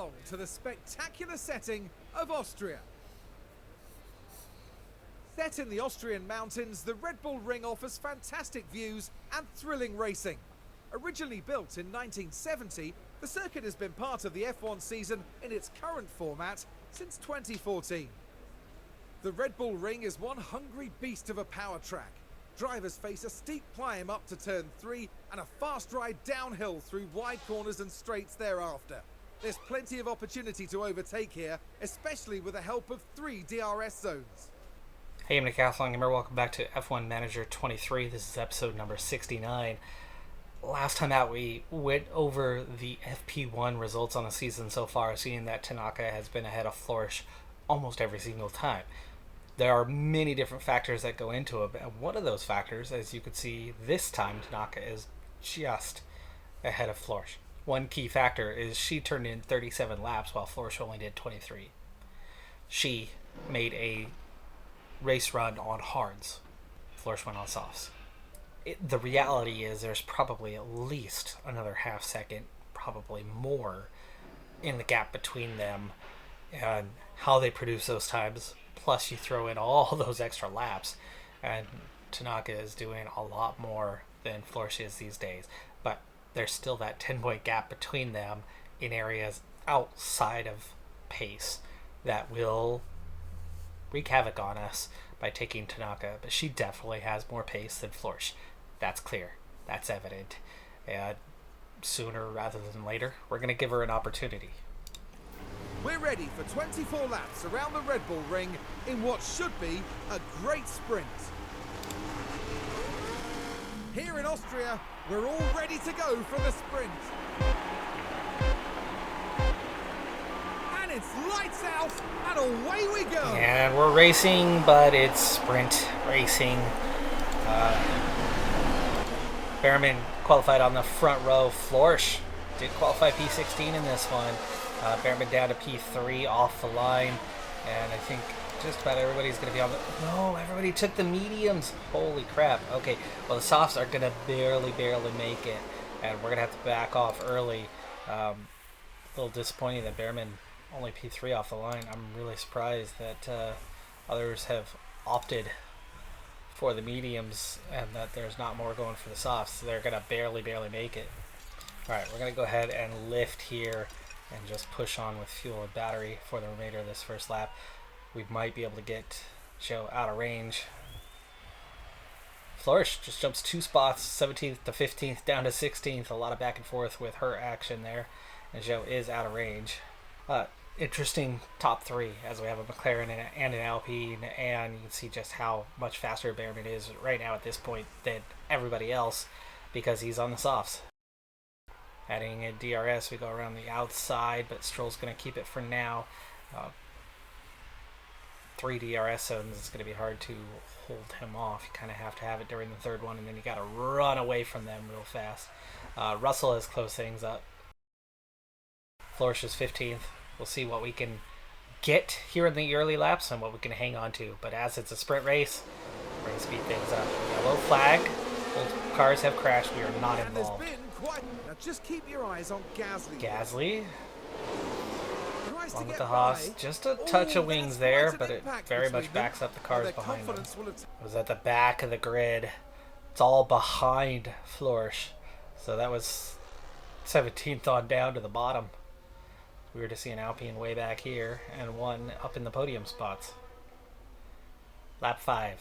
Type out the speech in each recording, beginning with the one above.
along to the spectacular setting of Austria. Set in the Austrian mountains, the Red Bull Ring offers fantastic views and thrilling racing. Originally built in 1970, the circuit has been part of the F1 season in its current format since 2014. The Red Bull Ring is one hungry beast of a power track. Drivers face a steep climb up to turn 3 and a fast ride downhill through wide corners and straights thereafter. There's plenty of opportunity to overtake here, especially with the help of 3 DRS zones. Hey, I'm Decathlon Gamer. Welcome back to F1 Manager 23. This is episode number 69. Last time out, we went over the FP1 results on the season so far, seeing that Tanaka has been ahead of Flourish almost every single time. There are many different factors that go into it, and one of those factors, as you can see this time, Tanaka is just ahead of Flourish. One key factor is she turned in 37 laps while Flourish only did 23. She made a race run on hards. Flourish went on softs. The reality is there's probably at least another half second, probably more, in the gap between them and how they produce those times. Plus you throw in all those extra laps, and Tanaka is doing a lot more than Flourish is these days. But there's still that 10-point gap between them in areas outside of pace that will wreak havoc on us by taking Tanaka. But she definitely has more pace than Flourish. That's clear. That's evident. And sooner rather than later, we're going to give her an opportunity. We're ready for 24 laps around the Red Bull Ring in what should be a great sprint. Here in Austria, we're all ready to go for the sprint. And it's lights out and away we go. And we're racing, but it's sprint racing. Behrman qualified on the front row. Flourish did qualify P16 in this one. Behrman down to P3 off the line, and I think just about everybody's going to be on the... No, everybody took the mediums. Holy crap. Okay, well, the softs are going to barely make it, and we're going to have to back off early. A little disappointing that Behrman only P3 off the line. I'm really surprised that others have opted for the mediums and that there's not more going for the softs. They're going to barely make it. All right, we're going to go ahead and lift here and just push on with fuel and battery for the remainder of this first lap. We might be able to get Joe out of range. Flourish just jumps 2 spots, 17th to 15th, down to 16th. A lot of back and forth with her action there, and Joe is out of range. Interesting top 3, as we have a McLaren and an Alpine, and you can see just how much faster Behrman is right now at this point than everybody else because he's on the softs. Adding a DRS, we go around the outside, but Stroll's going to keep it for now. 3 DRS zones, it's going to be hard to hold him off. You kind of have to have it during the third one, and then you got to run away from them real fast. Russell has closed things up. Flourish is 15th. We'll see what we can get here in the early laps and what we can hang on to. But as it's a sprint race, we're going to speed things up. Yellow flag. Both cars have crashed. We are not involved. Now just keep your eyes on Gasly. Gasly. Along with the Haas. Just a touch of wings there, but it very much backs up the cars behind them. It was at the back of the grid. It's all behind Flourish. So that was 17th on down to the bottom. We were to see an Alpine way back here and one up in the podium spots. Lap 5.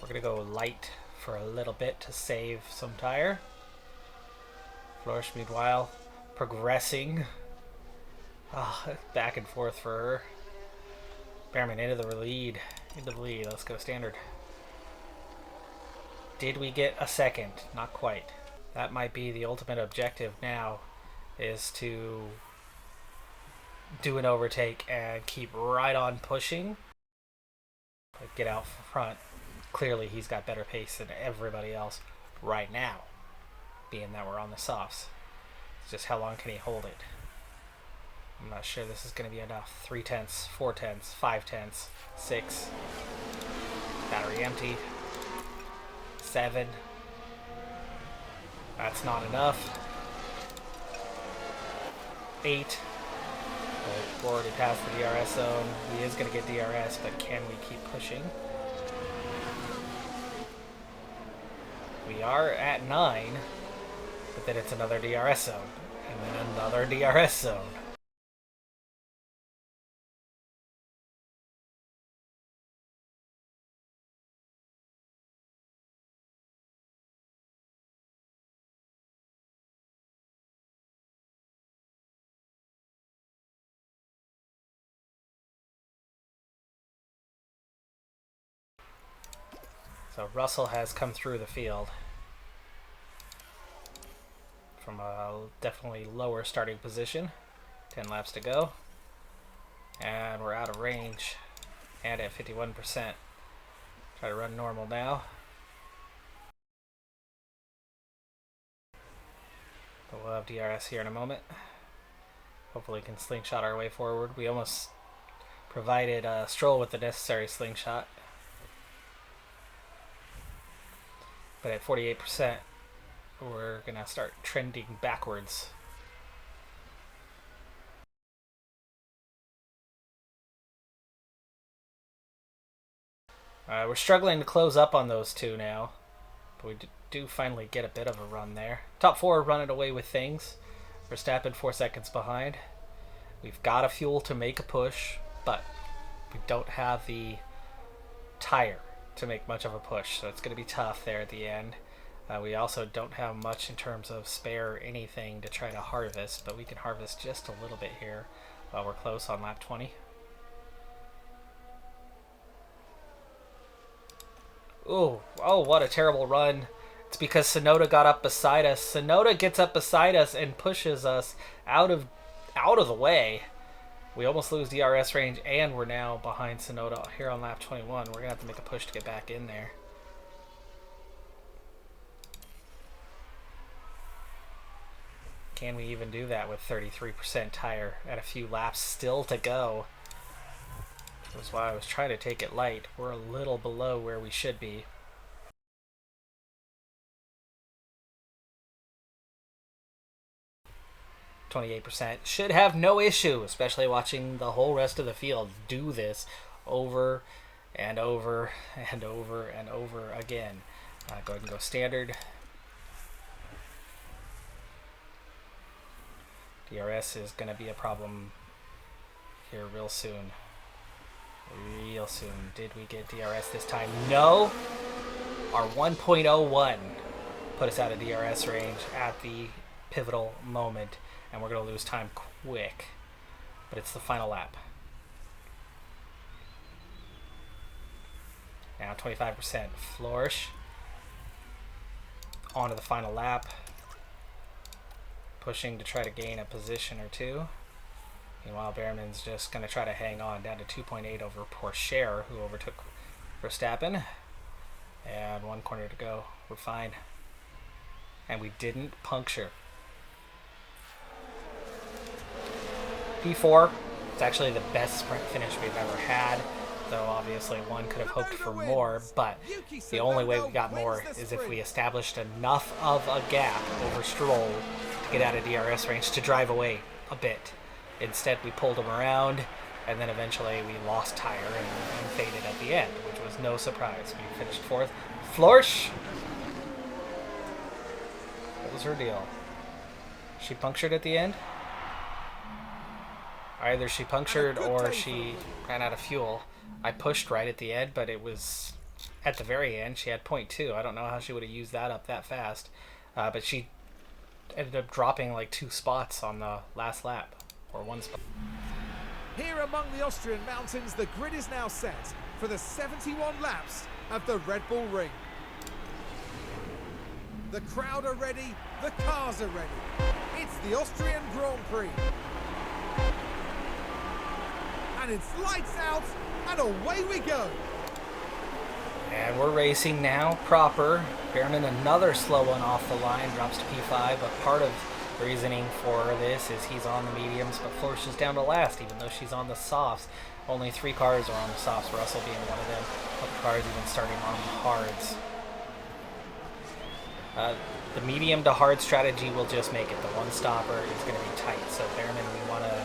We're going to go light for a little bit to save some tire. Flourish, meanwhile, progressing. Back and forth for her. Behrman into the lead. Let's go standard. Did we get a second? Not quite. That might be the ultimate objective now, is to do an overtake and keep right on pushing. But get out front. Clearly he's got better pace than everybody else right now, being that we're on the softs. It's just how long can he hold it? I'm not sure this is going to be enough. 3 tenths, 4 tenths, 5 tenths, 6. Battery empty. 7. That's not enough. 8. But we're already past the DRS zone. He is going to get DRS, but can we keep pushing? We are at 9, but then it's another DRS zone, and then another DRS zone. So Russell has come through the field from a definitely lower starting position. 10 laps to go. And we're out of range and at 51%. Try to run normal now. But we'll have DRS here in a moment. Hopefully we can slingshot our way forward. We almost provided Stroll with the necessary slingshot. But at 48%, we're going to start trending backwards. We're struggling to close up on those two now. But we do finally get a bit of a run there. Top 4 running away with things. Verstappen 4 seconds behind. We've got a fuel to make a push, but we don't have the tire to make much of a push, so it's going to be tough there at the end. We also don't have much in terms of spare anything to try to harvest, but we can harvest just a little bit here while we're close on lap 20. Ooh, oh, what a terrible run. It's because Tsunoda got up beside us. Tsunoda gets up beside us and pushes us out of the way. We almost lose DRS range, and we're now behind Tsunoda here on lap 21. We're going to have to make a push to get back in there. Can we even do that with 33% tire at a few laps still to go? That's why I was trying to take it light. We're a little below where we should be. %. Should have no issue, especially watching the whole rest of the field do this over and over and over and over again. Go ahead and go standard. DRS is going to be a problem here real soon. Real soon. Did we get DRS this time? No! Our 1.01 put us out of DRS range at the pivotal moment. And we're going to lose time quick. But it's the final lap. Now 25% flourish. On to the final lap. Pushing to try to gain a position or two. Meanwhile, Behrman's just going to try to hang on down to 2.8 over Porsche, who overtook Verstappen. And 1 corner to go. We're fine. And we didn't puncture. P4, it's actually the best sprint finish we've ever had, though obviously one could have hoped for more, but the only way we got more is if we established enough of a gap over Stroll to get out of DRS range to drive away a bit. Instead, we pulled him around, and then eventually we lost tire and faded at the end, which was no surprise. We finished 4th. Flourish! What was her deal? She punctured at the end? Either she punctured or she ran out of fuel. I pushed right at the end, but it was at the very end. She had 0.2. I don't know how she would have used that up that fast. But she ended up dropping like 2 spots on the last lap. Or 1 spot. Here among the Austrian mountains, the grid is now set for the 71 laps of the Red Bull Ring. The crowd are ready, the cars are ready. It's the Austrian Grand Prix. And it's lights out, and away we go. And we're racing now, proper. Behrman, another slow one off the line, drops to P5, but part of the reasoning for this is he's on the mediums, but Flourish is down to last, even though she's on the softs. Only 3 cars are on the softs, Russell being one of them. A couple cars even starting on the hards. The medium to hard strategy will just make it. The one stopper is going to be tight, so Behrman, we want to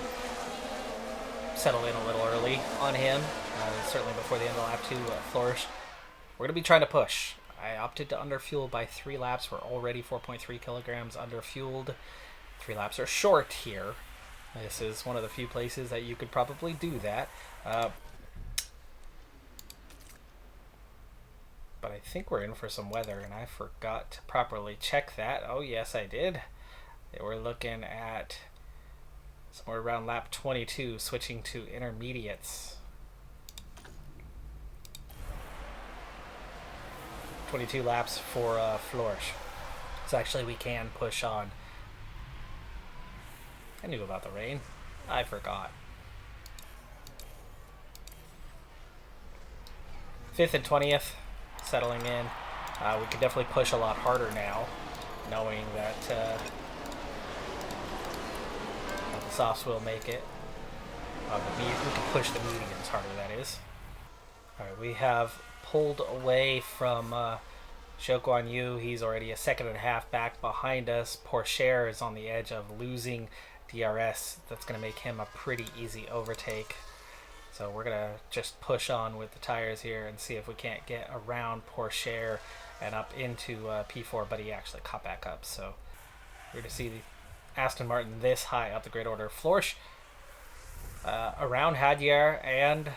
settled in a little early on him, certainly before the end of lap 2, Flourish. We're going to be trying to push. I opted to underfuel by 3 laps. We're already 4.3 kilograms underfueled. 3 laps are short here. This is one of the few places that you could probably do that. But I think we're in for some weather, and I forgot to properly check that. Oh, yes, I did. We're looking at somewhere around lap 22, switching to intermediates. 22 laps for Flourish. So actually we can push on. I knew about the rain. I forgot. 5th and 20th, settling in. We could definitely push a lot harder now, knowing that the softs will make it. We can push the mediums harder, that is. Alright, we have pulled away from Zhou Guan Yu. He's already a 1.5 seconds back behind us. Pourchaire is on the edge of losing DRS. That's going to make him a pretty easy overtake. So we're going to just push on with the tires here and see if we can't get around Pourchaire and up into P4, but he actually caught back up. So we're going to see the Aston Martin this high up the grid order. Flourish around Hadier and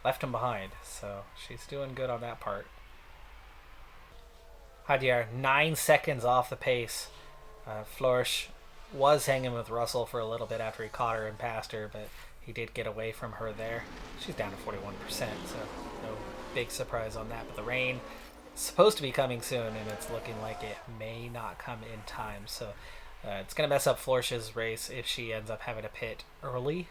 left him behind. So she's doing good on that part. Hadier 9 seconds off the pace. Flourish was hanging with Russell for a little bit after he caught her and passed her, but he did get away from her there. She's down to 41%, so no big surprise on that. But the rain is supposed to be coming soon, and it's looking like it may not come in time. So it's going to mess up Flourish's race if she ends up having to pit early.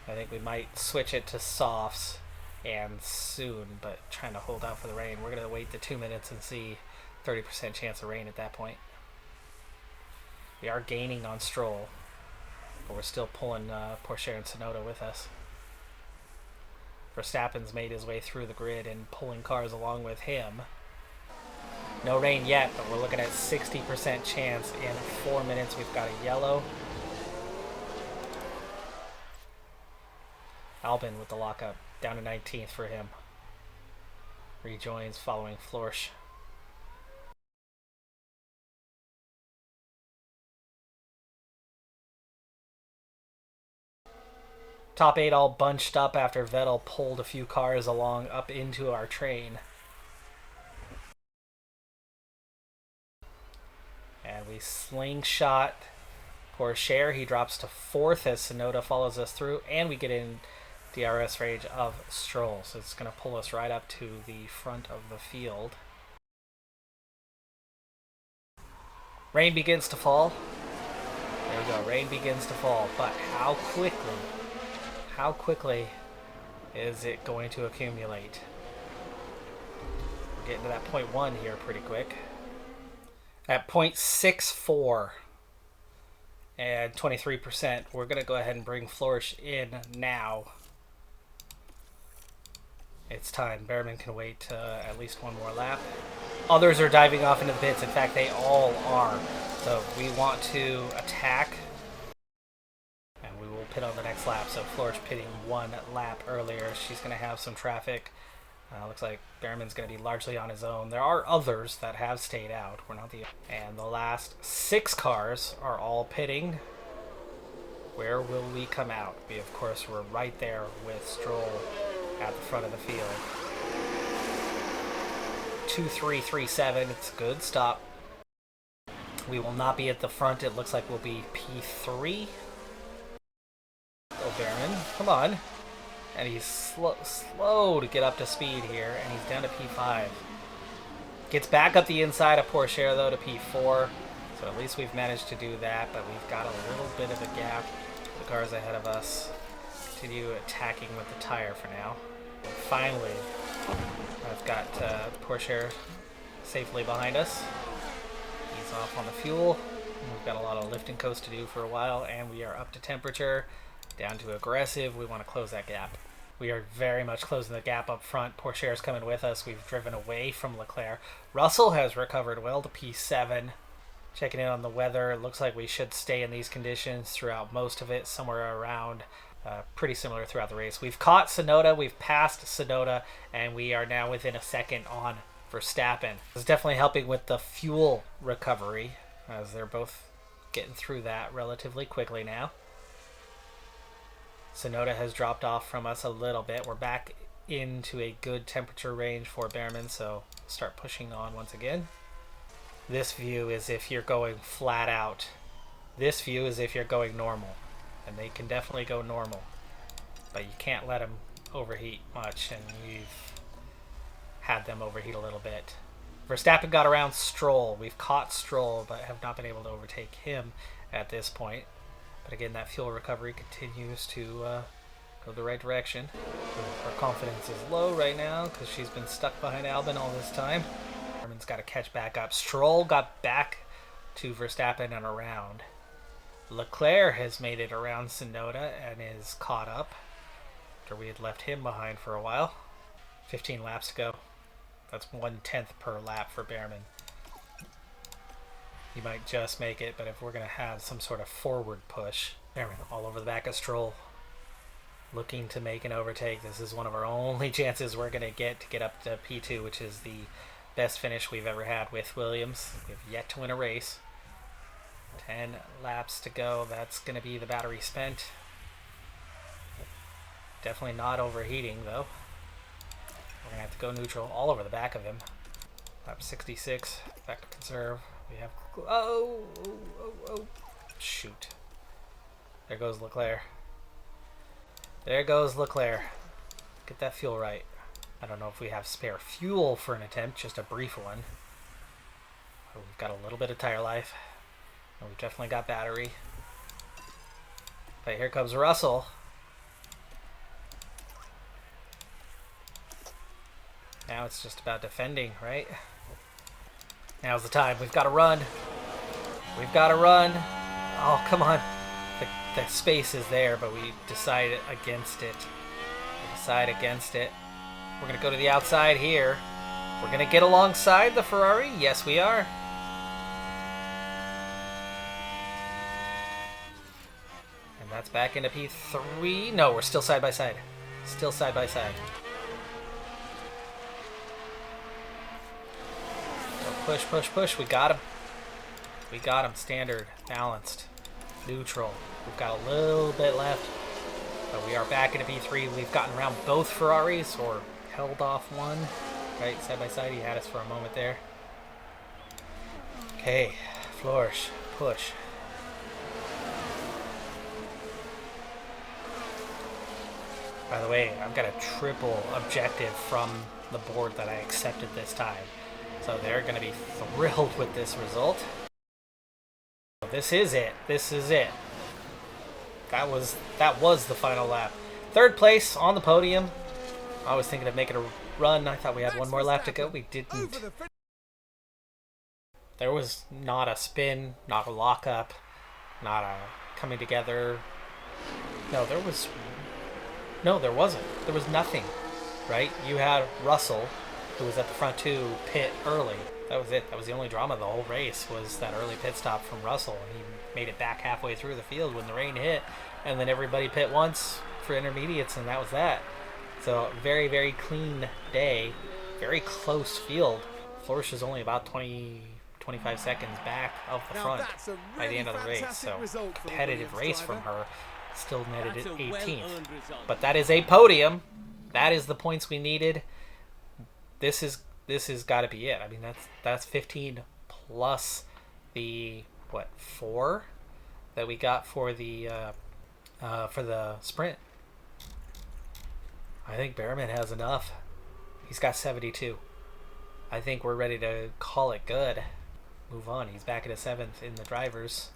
I think we might switch it to softs and soon, but trying to hold out for the rain. We're going to wait the 2 minutes and see 30% chance of rain at that point. We are gaining on Stroll, but we're still pulling Pourchaire and Tsunoda with us. Verstappen's made his way through the grid and pulling cars along with him. No rain yet, but we're looking at 60% chance in 4 minutes. We've got a yellow. Albon with the lockup, down to 19th for him. Rejoins following Flourish. Top 8 all bunched up after Vettel pulled a few cars along up into our train. And we slingshot Pourchaire. He drops to 4th as Tsunoda follows us through, and we get in DRS range of Stroll. So it's going to pull us right up to the front of the field. Rain begins to fall. There we go. Rain begins to fall. But how quickly is it going to accumulate? We're getting to that 0.1 here pretty quick. At 0.64 and 23%, we're going to go ahead and bring Flourish in now. It's time. Behrman can wait at least one more lap. Others are diving off into the pits. In fact, they all are. So we want to attack, and we will pit on the next lap. So Flourish pitting 1 lap earlier. She's going to have some traffic. Looks like Behrman's going to be largely on his own. There are others that have stayed out. We're not the... And the last 6 cars are all pitting. Where will we come out? We, of course, were right there with Stroll at the front of the field. 2-3-3-7. It's good. Stop. We will not be at the front. It looks like we'll be P3. Oh, Behrman. Come on. And he's slow to get up to speed here, and he's down to P5. Gets back up the inside of Pourchaire, though, to P4. So at least we've managed to do that, but we've got a little bit of a gap. The cars ahead of us continue attacking with the tire for now. And finally, I've got Pourchaire safely behind us. He's off on the fuel. We've got a lot of lift and coast to do for a while, and we are up to temperature, down to aggressive. We want to close that gap. We are very much closing the gap up front. Pourchaire's coming with us. We've driven away from Leclerc. Russell has recovered well to P7. Checking in on the weather, it looks like we should stay in these conditions throughout most of it, somewhere around pretty similar throughout the race. We've caught Tsunoda, we've passed Tsunoda, and we are now within a second on Verstappen. It's definitely helping with the fuel recovery, as they're both getting through that relatively quickly now. Tsunoda has dropped off from us a little bit. We're back into a good temperature range for Behrman, so start pushing on once again. This view is if you're going flat out. This view is if you're going normal. And they can definitely go normal. But you can't let them overheat much, and we've had them overheat a little bit. Verstappen got around Stroll. We've caught Stroll, but have not been able to overtake him at this point. But again, that fuel recovery continues to go the right direction. Her confidence is low right now because she's been stuck behind Albon all this time. Herman's got to catch back up. Stroll got back to Verstappen and around. Leclerc has made it around Tsunoda and is caught up after we had left him behind for a while. 15 laps to go. That's 1/10 per lap for Behrman. He might just make it, but if we're going to have some sort of forward push, Behrman all over the back of Stroll, looking to make an overtake. This is one of our only chances we're going to get up to P2, which is the best finish we've ever had with Williams. We've yet to win a race. 10 laps to go. That's going to be the battery spent. Definitely not overheating, though. We're going to have to go neutral all over the back of him. Lap 66. Back to conserve. We have... Oh! Shoot. There goes Leclerc. There goes Leclerc. Get that fuel right. I don't know if we have spare fuel for an attempt, just a brief one. But we've got a little bit of tire life. And we've definitely got battery. But here comes Russell. Now it's just about defending, right? Now's the time. We've got to run. We've got to run. Oh, come on. The space is there, but we decide against it. We're going to go to the outside here. We're going to get alongside the Ferrari. Yes, we are. And that's back into P3. No, we're still side by side. Still side by side. So push, push, push. We got him. We got him. Standard, balanced, neutral. We've got a little bit left. But we are back into P3. We've gotten around both Ferraris, or held off one. Right, side by side. He had us for a moment there. Okay, flourish, push. By the way, I've got a triple objective from the board that I accepted this time. So they're going to be thrilled with this result. This is it. This is it. That was the final lap. Third place on the podium. I was thinking of making a run. I thought we had one more lap to go. We didn't. There was not a spin, not a lockup, not a coming together. No, there wasn't. There was nothing, right? You had Russell, who was at the front two, pit early. That was it. That was the only drama of the whole race, was that early pit stop from Russell. And he made it back halfway through the field when the rain hit. And then everybody pit once for intermediates, and that was that. So very, very clean day. Very close field. Flourish is only about 25 seconds back of the front by the end of the race. So competitive race from her. Still netted at 18th. But that is a podium. That is the points we needed. This has got to be it. I mean, that's 15 plus the 4 that we got for the sprint. I think Behrman has enough. He's got 72. I think we're ready to call it good. Move on. He's back into 7th in the drivers.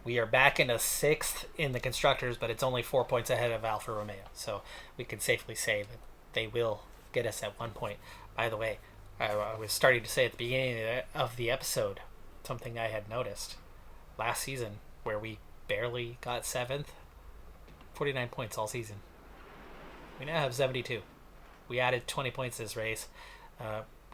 We are back into 6th in the constructors, but it's only 4 points ahead of Alfa Romeo. So we can safely say that they will get us at 1 point. By the way, I was starting to say at the beginning of the episode something I had noticed. Last season, where we barely got 7th, 49 points all season. We now have 72. We added 20 points this race.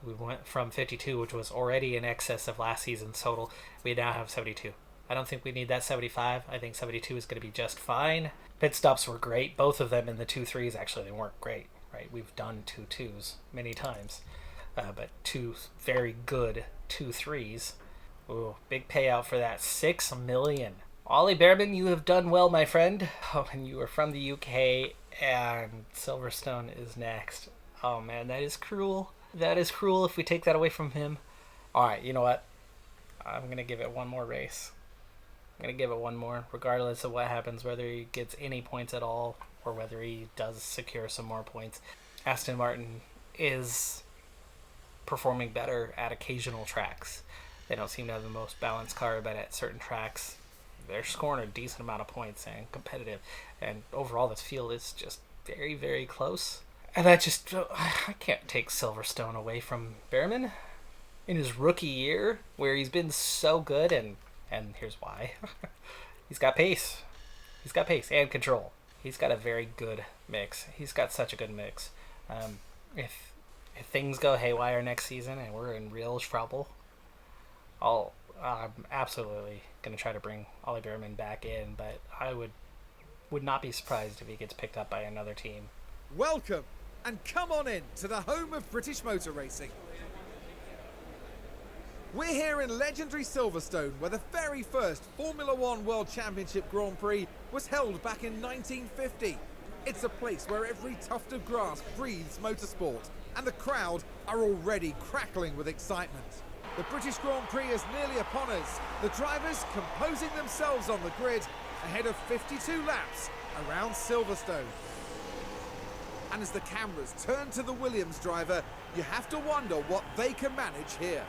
We went from 52, which was already in excess of last season's total. We now have 72. I don't think we need that 75. I think 72 is going to be just fine. Pit stops were great. Both of them in the 2-3s, actually, they weren't great, right? We've done 2-2s many times. But two very good 2-3s. Ooh, big payout for that. $6 million. Ollie Behrman, you have done well, my friend. Oh, and you are from the UK, and Silverstone is next. Oh, man, that is cruel. That is cruel if we take that away from him. All right, you know what? I'm going to give it one more race. I'm going to give it one more, regardless of what happens, whether he gets any points at all or whether he does secure some more points. Aston Martin is performing better at occasional tracks. They don't seem to have the most balanced car, but at certain tracks, they're scoring a decent amount of points and competitive. And overall, this field is just very, very close. And I can't take Silverstone away from Behrman in his rookie year, where he's been so good, and here's why. He's got pace. He's got pace and control. He's got a very good mix. He's got such a good mix. If things go haywire next season and we're in real trouble, I'm absolutely going to try to bring Ollie Behrman back in, but I would not be surprised if he gets picked up by another team. Welcome, and come on in to the home of British motor racing. We're here in legendary Silverstone, where the very first Formula One World Championship Grand Prix was held back in 1950. It's a place where every tuft of grass breathes motorsport, and the crowd are already crackling with excitement. The British Grand Prix is nearly upon us, the drivers composing themselves on the grid ahead of 52 laps around Silverstone. And as the cameras turn to the Williams driver, you have to wonder what they can manage here.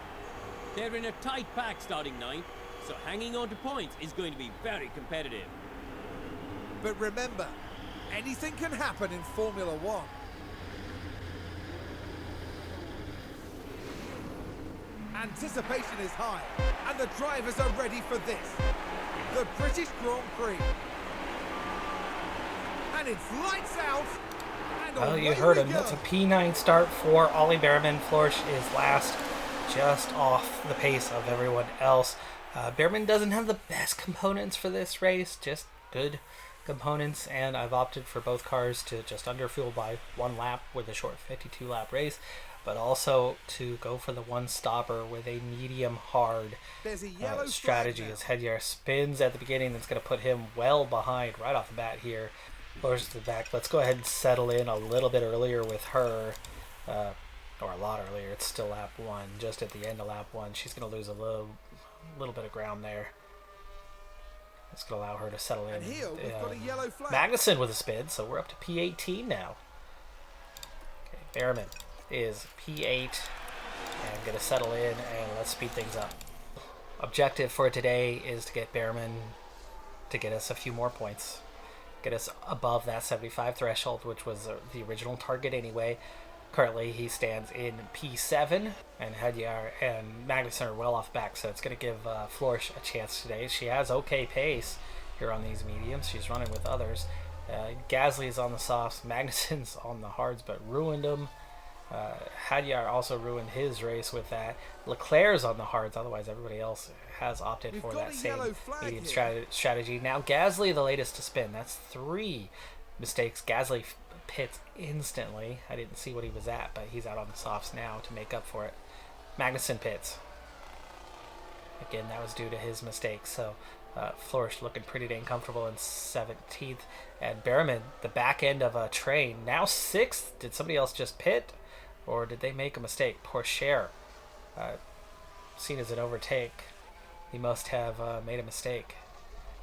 They're in a tight pack starting ninth, so hanging on to points is going to be very competitive. But remember, anything can happen in Formula One. Anticipation is high, and the drivers are ready for this. The British Grand Prix. And it's lights out. Oh, you heard him. That's a P9 start for Ollie Behrman. Florsch is last, just off the pace of everyone else. Behrman doesn't have the best components for this race, just good components, and I've opted for both cars to just underfuel by one lap with a short 52-lap race, but also to go for the one stopper with a medium hard strategy. As Hurrah spins at the beginning, that's going to put him well behind right off the bat here. Florsch to the back. Let's go ahead and settle in a little bit earlier with her, or a lot earlier. It's still lap one, just at the end of lap one. She's going to lose a little bit of ground there. It's going to allow her to settle in. And here we've got a yellow flag. Magnussen with a spin, so we're up to P18 now. Okay, Behrman is P8 and going to settle in, and let's speed things up. Objective for today is to get Behrman to get us a few more points. Get us above that 75 threshold, which was the original target anyway. Currently, he stands in P7, and Hurrah and Magnussen are well off back, so it's going to give Florsch a chance today. She has okay pace here on these mediums. She's running with others. Gasly's on the softs, Magnussen's on the hards, but ruined them. Hurrah also ruined his race with that. Leclerc's on the hards, otherwise everybody else has opted for that same medium strategy. Now Gasly, the latest to spin. That's 3 mistakes. Gasly pits instantly. I didn't see what he was at, but he's out on the softs now to make up for it. Magnussen pits. Again, that was due to his mistakes. So Florsch looking pretty dang comfortable in 17th. And Behrman, the back end of a train, now 6th. Did somebody else just pit? Or did they make a mistake? Porsche, seen as an overtake. He must have made a mistake.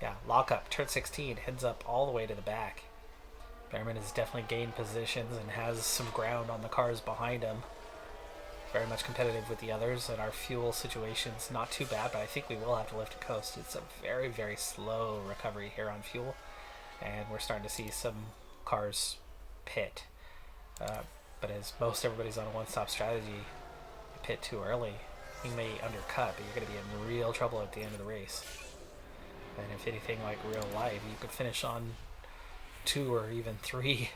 Yeah, lockup, turn 16, heads up all the way to the back. Behrman has definitely gained positions and has some ground on the cars behind him. Very much competitive with the others, and our fuel situation's not too bad, but I think we will have to lift a coast. It's a very, very slow recovery here on fuel, and we're starting to see some cars pit. But as most everybody's on a one-stop strategy, you pit too early, you may undercut, but you're going to be in real trouble at the end of the race. And if anything like real life, you could finish on 2 or even 3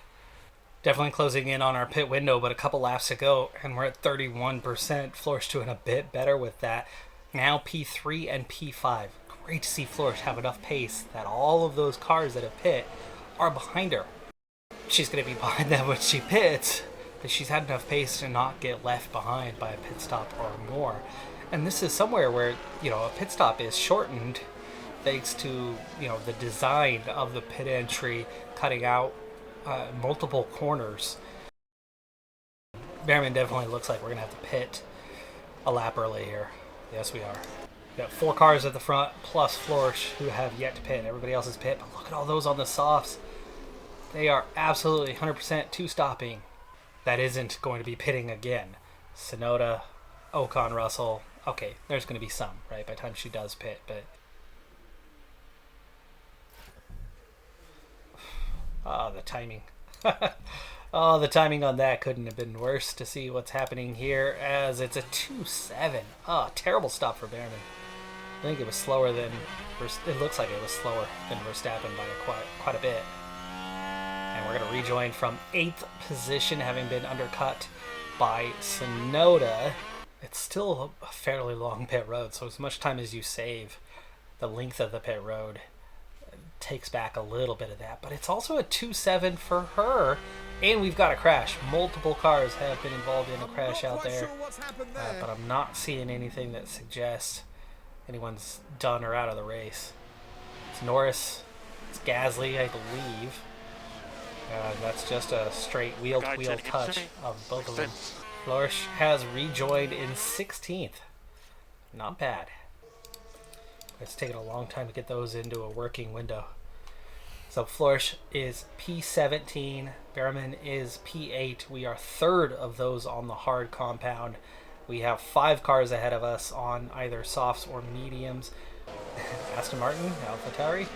Definitely closing in on our pit window, but a couple laps to go, and we're at 31%. Flourish doing a bit better with that. Now P3 and P5. Great to see Flourish have enough pace that all of those cars that have pit are behind her. She's going to be behind them when she pits, but she's had enough pace to not get left behind by a pit stop or more. And this is somewhere where, a pit stop is shortened thanks to, the design of the pit entry cutting out multiple corners. Behrman definitely looks like we're going to have to pit a lap early here. Yes, we are. We got 4 cars at the front, plus Flourish, who have yet to pit. Everybody else is pit, but look at all those on the softs. They are absolutely 100% two-stopping. That isn't going to be pitting again. Sonoda, Ocon, Russell. Okay, there's going to be some, right, by the time she does pit, but... Oh, the timing. Oh, the timing on that couldn't have been worse to see what's happening here as it's a 2-7. Oh, terrible stop for Behrman. I think it was slower than... It looks like it was slower than Verstappen by quite a bit. And we're going to rejoin from 8th position, having been undercut by Sonoda. It's still a fairly long pit road, so as much time as you save, the length of the pit road takes back a little bit of that. But it's also a 2-7 for her. And we've got a crash. Multiple cars have been involved in a crash out there. But I'm not seeing anything that suggests anyone's done or out of the race. It's Norris. It's Gasly, I believe. That's just a straight wheel-to-wheel touch of both of them. Flourish has rejoined in 16th. Not bad. It's taken a long time to get those into a working window. So Flourish is P17, Behrman is P8. We are third of those on the hard compound. We have 5 cars ahead of us on either softs or mediums. Aston Martin, AlphaTauri.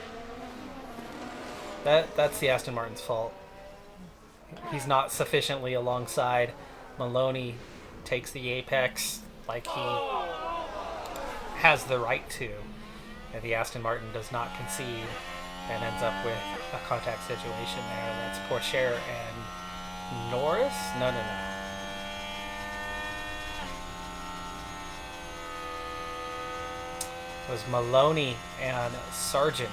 That's the Aston Martin's fault. He's not sufficiently alongside. Maloney takes the apex like he has the right to. And the Aston Martin does not concede and ends up with a contact situation there. That's Pourchaire and Norris? No. It was Maloney and Sargent.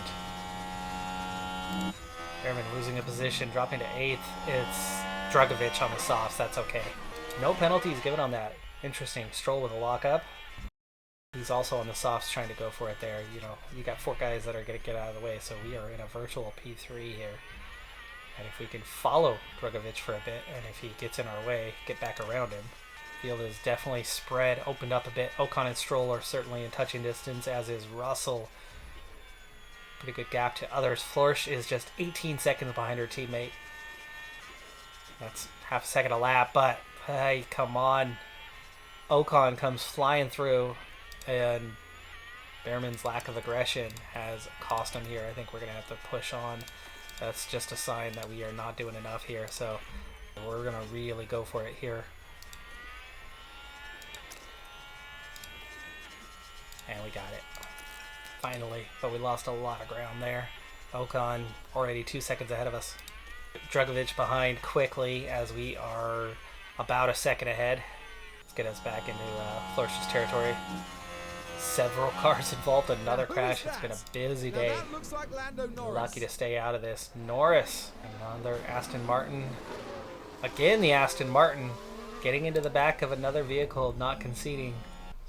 Behrman losing a position, dropping to 8th. It's Drugovich on the softs. That's okay. No penalties given on that. Interesting. Stroll with a lockup. He's also on the softs trying to go for it there. You got 4 guys that are going to get out of the way, so we are in a virtual P3 here. And if we can follow Drugovich for a bit, and if he gets in our way, get back around him. Field is definitely spread, opened up a bit. Ocon and Stroll are certainly in touching distance, as is Russell. Pretty good gap to others. Flourish is just 18 seconds behind her teammate. That's half a second a lap, but hey, come on. Ocon comes flying through, and Behrman's lack of aggression has cost him here. I think we're going to have to push on. That's just a sign that we are not doing enough here, so we're going to really go for it here. And we got it. Finally, but we lost a lot of ground there. Ocon already 2 seconds ahead of us. Drugovich behind quickly as we are about a second ahead. Let's get us back into Flourish's territory. Several cars involved, another crash. It's been a busy day. Lucky to stay out of this. Norris, another Aston Martin. Again, the Aston Martin getting into the back of another vehicle, not conceding.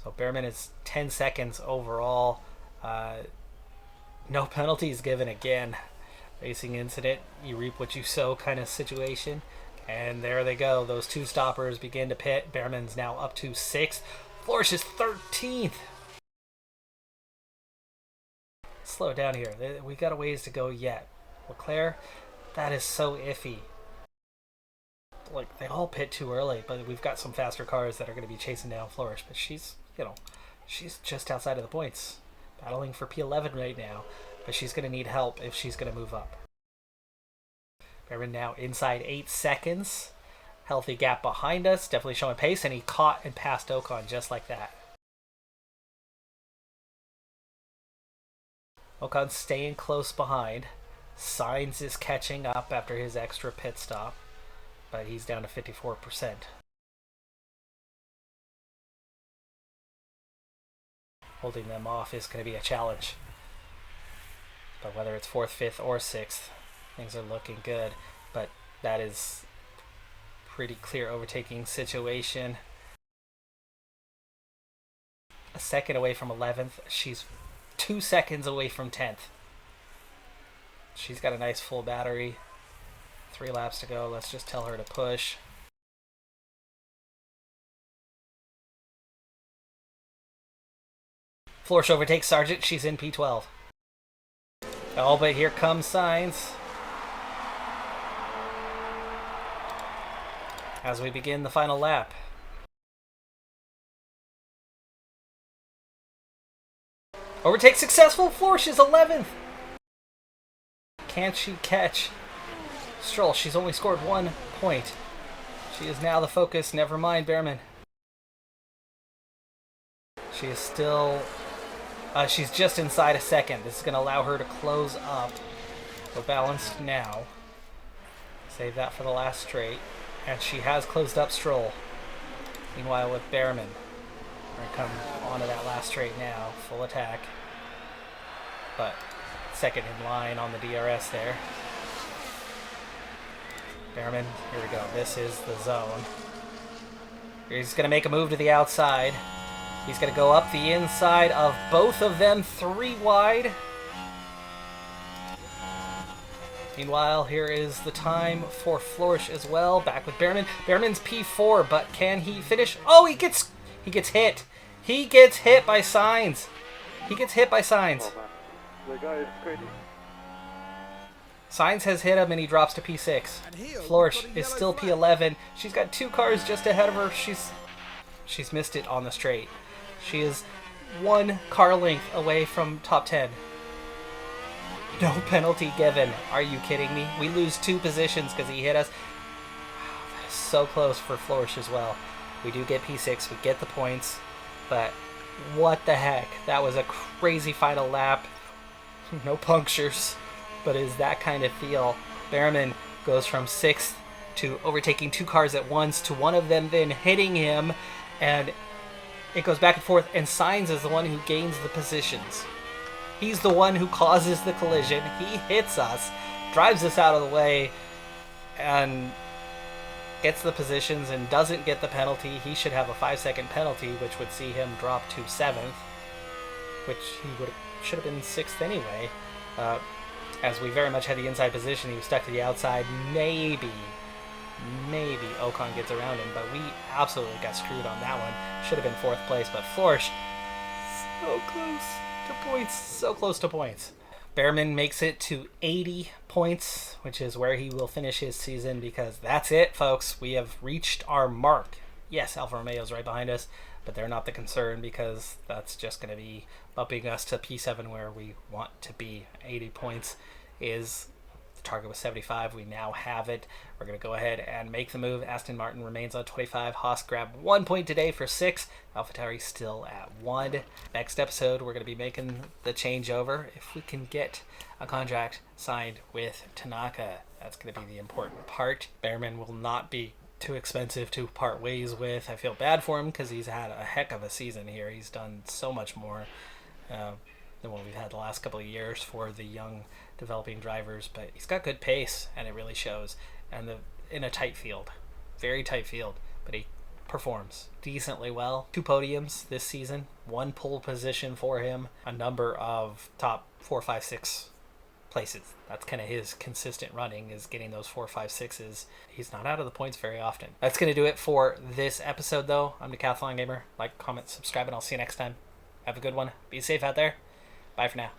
So Behrman is 10 seconds overall. No penalties given again. Racing incident, you reap what you sow kind of situation. And there they go. Those 2 stoppers begin to pit. Behrman's now up to 6th. Flourish is 13th. Slow down here. We got a ways to go yet. Leclerc, that is so iffy. Like, they all pit too early, but we've got some faster cars that are going to be chasing down Flourish. But she's just outside of the points. Battling for P11 right now, but she's going to need help if she's going to move up. Behrman now inside 8 seconds. Healthy gap behind us, definitely showing pace, and he caught and passed Ocon just like that. Ocon staying close behind. Sainz is catching up after his extra pit stop. but he's down to 54%. Holding them off is going to be a challenge. But whether it's 4th, 5th, or 6th, things are looking good. But that is pretty clear overtaking situation. A second away from 11th. She's 2 seconds away from 10th. She's got a nice full battery. 3 laps to go. Let's just tell her to push. Florsch overtakes Sargent. She's in P12. Oh, but here comes Sainz. As we begin the final lap. Overtake successful. Florsch is 11th. Can she catch Stroll? She's only scored 1 point. She is now the focus. Never mind Behrman. She is still... she's just inside a second. This is going to allow her to close up. We're balanced now. Save that for the last straight. And she has closed up Stroll. Meanwhile with Behrman. We're going to come onto that last straight now. Full attack. But second in line on the DRS there. Behrman, here we go. This is the zone. He's going to make a move to the outside. He's going to go up the inside of both of them, 3 wide. Meanwhile, here is the time for Florsch as well. Back with Behrman. Behrman's P4, but can he finish? Oh, he gets hit. He gets hit by Sainz. He gets hit by Sainz. The guy is crazy. Sainz has hit him and he drops to P6. Florsch is still P11. She's got 2 cars just ahead of her. She's missed it on the straight. She is 1 car length away from top 10. No penalty given. Are you kidding me? We lose 2 positions because he hit us. That is so close for Florsch as well. We do get P6. We get the points. But what the heck? That was a crazy final lap. No punctures. But is that kind of feel. Behrman goes from 6th to overtaking 2 cars at once to one of them then hitting him. And it goes back and forth. And Sainz is the one who gains the positions. He's the one who causes the collision. He hits us, drives us out of the way, and gets the positions and doesn't get the penalty. He should have a 5-second penalty, which would see him drop to 7th, which he should have been 6th anyway. As we very much had the inside position, he was stuck to the outside. Maybe Ocon gets around him, but we absolutely got screwed on that one. Should have been 4th place, but Florsch, so close to points, so close to points. Behrman makes it to 80 points, which is where he will finish his season, because that's it, folks. We have reached our mark. Yes, Alfa Romeo's right behind us, but they're not the concern, because that's just going to be bumping us to P7 where we want to be. 80 points is the target. Was 75. We now have it. We're going to go ahead and make the move. Aston Martin remains on 25. Haas grabbed 1 point today for 6. AlphaTauri still at 1. Next episode, we're going to be making the changeover. If we can get a contract signed with Tanaka, that's going to be the important part. Behrman will not be too expensive to part ways with. I feel bad for him because he's had a heck of a season here. He's done so much more than what we've had the last couple of years for the young developing drivers, but he's got good pace and it really shows, and in a tight field, very tight field, but he performs decently well. 2 podiums this season, 1 pole position for him, a number of top 4, 5, 6 places. That's kind of his consistent running, is getting those 4, 5, 6s. He's not out of the points very often. That's going to do it for this episode though. I'm Decathlon Gamer. Like, comment, subscribe, and I'll see you next time. Have a good one. Be safe out there. Bye for now.